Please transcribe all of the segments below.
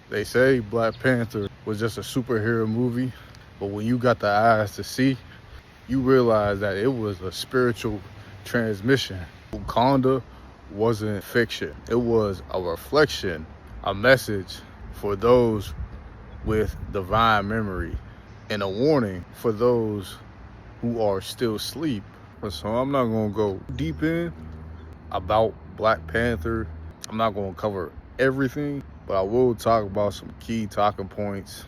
They say Black Panther was just a superhero movie, but when you got the eyes to see, you realize that it was a spiritual transmission. Wakanda wasn't fiction. It was a reflection, a message for those with divine memory, and a warning for those who are still asleep. So I'm not gonna go deep in about Black Panther. I'm not gonna cover everything, but I will talk about some key talking points,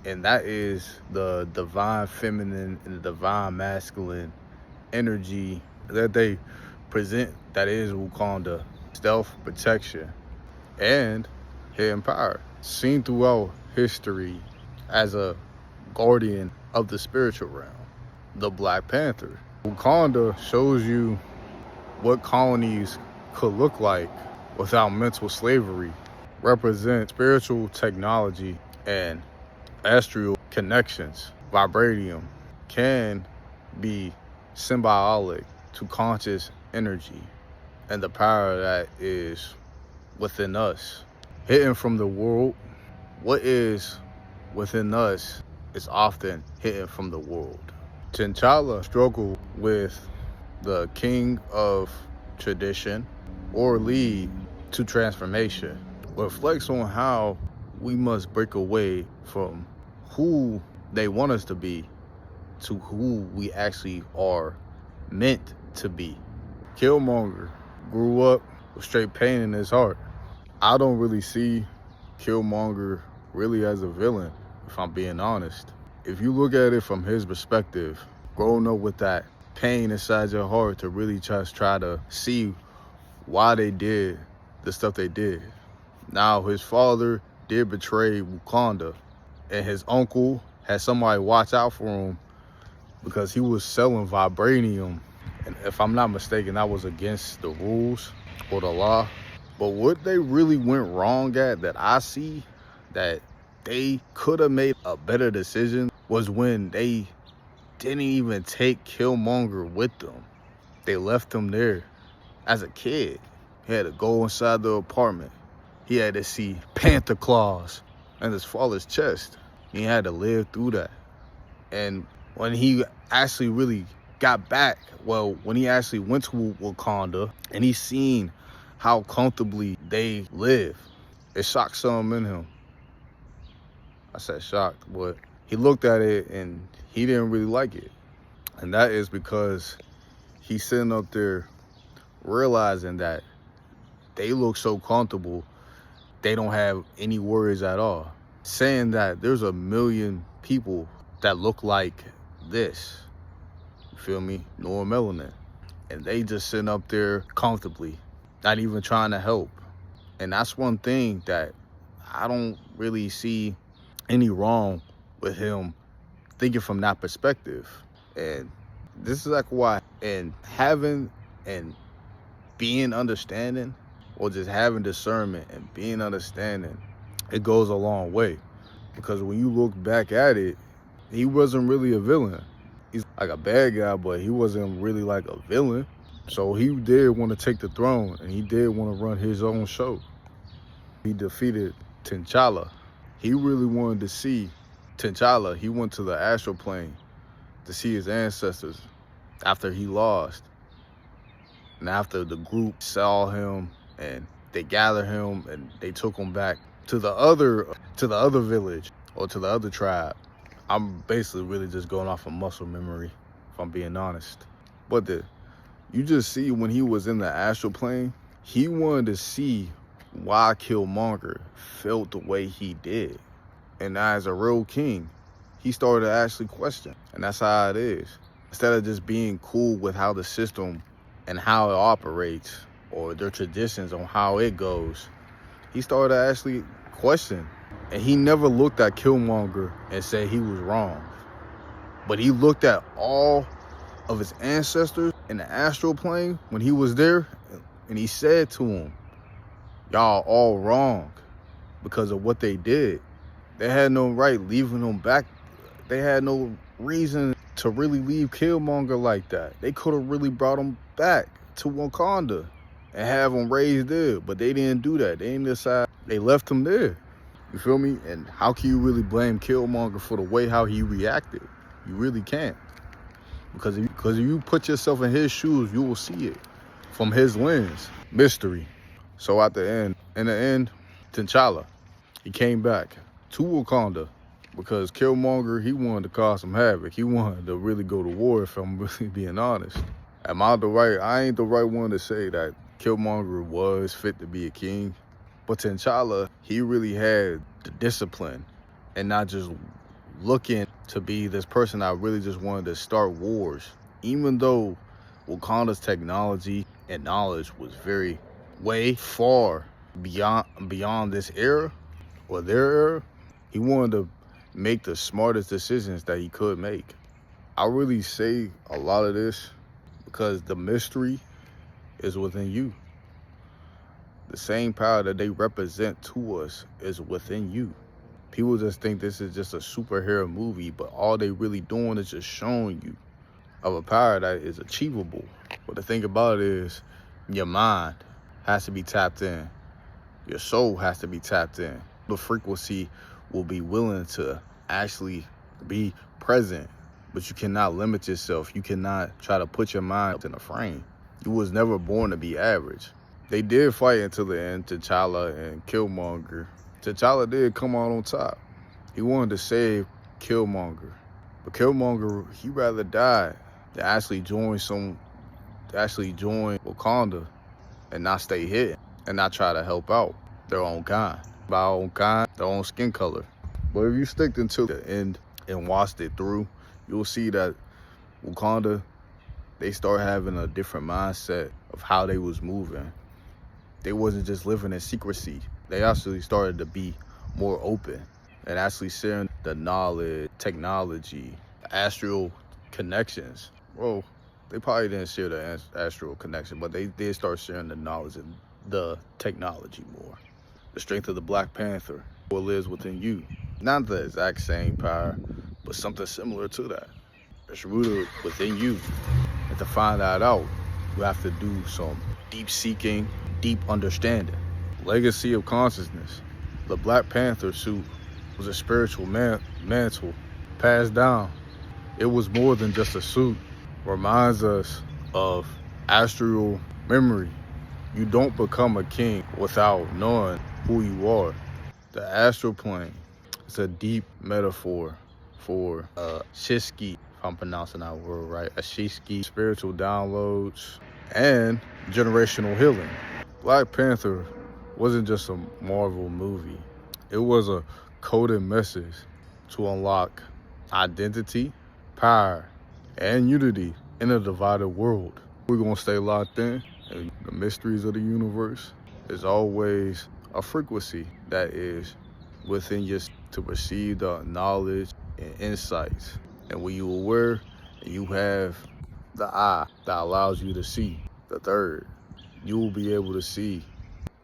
and that is the divine feminine and the divine masculine energy that they present, that is Wakanda. Stealth, protection, and hidden power, seen throughout history as a guardian of the spiritual realm. The Black Panther. Wakanda shows you what colonies could look like without mental slavery, represent spiritual technology and astral connections. Vibranium can be symbolic to conscious energy and the power that is within us. Hidden from the world, what is within us is often hidden from the world. T'Challa struggled with the king of tradition or lead to transformation. Reflects on how we must break away from who they want us to be to who we actually are meant to be. Killmonger grew up with straight pain in his heart. I don't really see Killmonger really as a villain, if I'm being honest. If you look at it from his perspective, growing up with that pain inside your heart to really just try to see why they did the stuff they did. Now, his father did betray Wakanda, and his uncle had somebody watch out for him because he was selling vibranium. And if I'm not mistaken, that was against the rules or the law. But what they really went wrong at, that I see that they could have made a better decision, was when they didn't even take Killmonger with them. They left him there as a kid. He had to go inside the apartment. He had to see Panther claws in his father's chest. He had to live through that. And when he actually really got back, well, when he actually went to Wakanda and he seen how comfortably they live, it shocked something in him. I said shocked, but he looked at it and he didn't really like it. And that is because he's sitting up there realizing that they look so comfortable, they don't have any worries at all. Saying that there's a million people that look like this, you feel me? No melanin. And they just sitting up there comfortably, not even trying to help. And that's one thing that I don't really see any wrong with him thinking from that perspective. And this is like why, and having and being understanding, or just having discernment and being understanding, it goes a long way. Because when you look back at it, he wasn't really a villain. He's like a bad guy, but he wasn't really like a villain. So he did want to take the throne, and he did want to run his own show. He defeated T'Challa. He really wanted to see T'Challa. He went to the astral plane to see his ancestors after he lost. And after the group saw him and they gathered him and they took him back to the other village or to the other tribe. I'm basically really just going off of muscle memory, if I'm being honest. But you just see when he was in the astral plane, he wanted to see why Killmonger felt the way he did. And as a real king, he started to actually question. And that's how it is. Instead of just being cool with how the system and how it operates, or their traditions on how it goes, he started to actually question. And he never looked at Killmonger and said he was wrong. But he looked at all of his ancestors in the astral plane when he was there, and he said to them, y'all all wrong because of what they did. They had no right leaving him back. They had no reason to really leave Killmonger like that. They could have really brought him back to Wakanda. and have him raised there. But they didn't do that. They didn't decide. They left him there. You feel me? And how can you really blame Killmonger for the way how he reacted? You really can't. Because if you put yourself in his shoes, you will see it from his lens. Mystery. So in the end, T'Challa, he came back to Wakanda because Killmonger, he wanted to cause some havoc. He wanted to really go to war, if I'm really being honest. I ain't the right one to say that Killmonger was fit to be a king. But T'Challa, he really had the discipline and not just looking to be this person that really just wanted to start wars. Even though Wakanda's technology and knowledge was way far beyond this era or their era, he wanted to make the smartest decisions that he could make. I really say a lot of this because the mystery is within you. The same power that they represent to us is within you. People just think this is just a superhero movie, but all they really doing is just showing you of a power that is achievable. But the thing about it is, your mind has to be tapped in. Your soul has to be tapped in. The frequency will be willing to actually be present, but you cannot limit yourself. You cannot try to put your mind in a frame. You was never born to be average. They did fight until the end, T'Challa and Killmonger. T'Challa did come out on top. He wanted to save Killmonger. But Killmonger, he rather died than actually join Wakanda and not stay hidden and not try to help out their own kind. By our own kind, their own skin color. But if you stick until the end and watched it through, you'll see that Wakanda, they start having a different mindset of how they was moving. They wasn't just living in secrecy. They actually started to be more open and actually sharing the knowledge, technology, astral connections. Well, they probably didn't share the astral connection, but they did start sharing the knowledge and the technology more. The strength of the Black Panther, what lives within you. Not the exact same power, but something similar to that. It's rooted within you. And to find that out, you have to do some deep seeking, deep understanding. Legacy of consciousness. The Black Panther suit was a spiritual mantle passed down. It was more than just a suit. Reminds us of astral memory. You don't become a king without knowing who you are. The astral plane is a deep metaphor for Shishki, if I'm pronouncing that word right, a Shishki, spiritual downloads, and generational healing. Black Panther wasn't just a Marvel movie. It was a coded message to unlock identity, power, and unity in a divided world. We're gonna stay locked in, and the mysteries of the universe is always a frequency that is within you to receive the knowledge and insights. And when you're aware and you have the eye that allows you to see the third, you will be able to see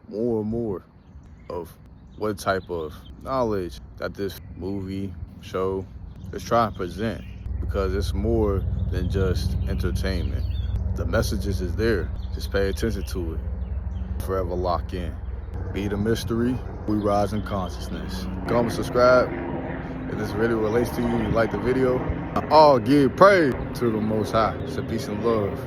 more and more of what type of knowledge that this movie, show is trying to present, because it's more than just entertainment. The messages is there. Just pay attention to it. Forever lock in. Be the mystery. We rise in consciousness. Comment, subscribe. If this video relates to you, you like the video. All give praise to the Most High. So peace and love.